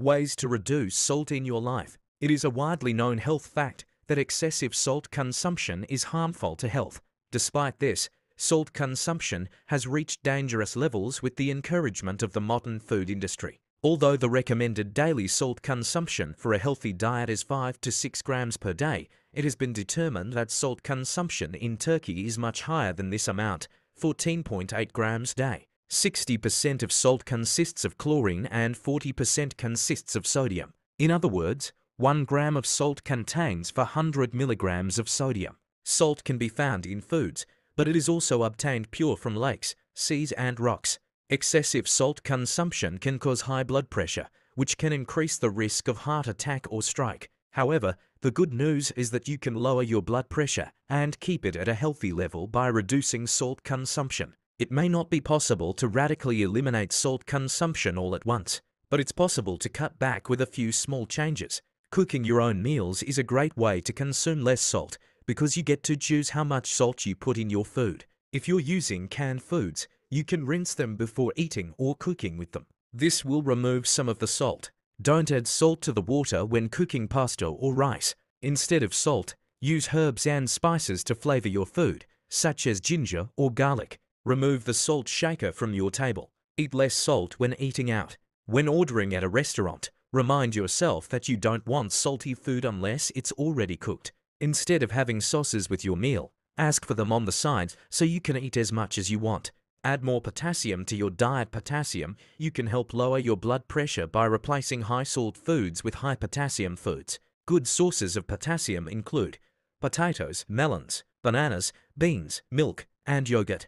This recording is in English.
Ways to reduce salt in your life. It is a widely known health fact that excessive salt consumption is harmful to health. Despite this, salt consumption has reached dangerous levels with the encouragement of the modern food industry. Although the recommended daily salt consumption for a healthy diet is 5 to 6 grams per day, it has been determined that salt consumption in Turkey is much higher than this amount, 14.8 grams a day. 60% of salt consists of chlorine and 40% consists of sodium. In other words, 1 gram of salt contains 400 milligrams of sodium. Salt can be found in foods, but it is also obtained pure from lakes, seas and rocks. Excessive salt consumption can cause high blood pressure, which can increase the risk of heart attack or stroke. However, the good news is that you can lower your blood pressure and keep it at a healthy level by reducing salt consumption. It may not be possible to radically eliminate salt consumption all at once, but it's possible to cut back with a few small changes. Cooking your own meals is a great way to consume less salt because you get to choose how much salt you put in your food. If you're using canned foods, you can rinse them before eating or cooking with them. This will remove some of the salt. Don't add salt to the water when cooking pasta or rice. Instead of salt, use herbs and spices to flavor your food, such as ginger or garlic. Remove the salt shaker from your table. Eat less salt when eating out. When ordering at a restaurant, remind yourself that you don't want salty food unless it's already cooked. Instead of having sauces with your meal, ask for them on the side so you can eat as much as you want. Add more potassium to your diet. Potassium, you can help lower your blood pressure by replacing high-salt foods with high-potassium foods. Good sources of potassium include potatoes, melons, bananas, beans, milk, and yogurt.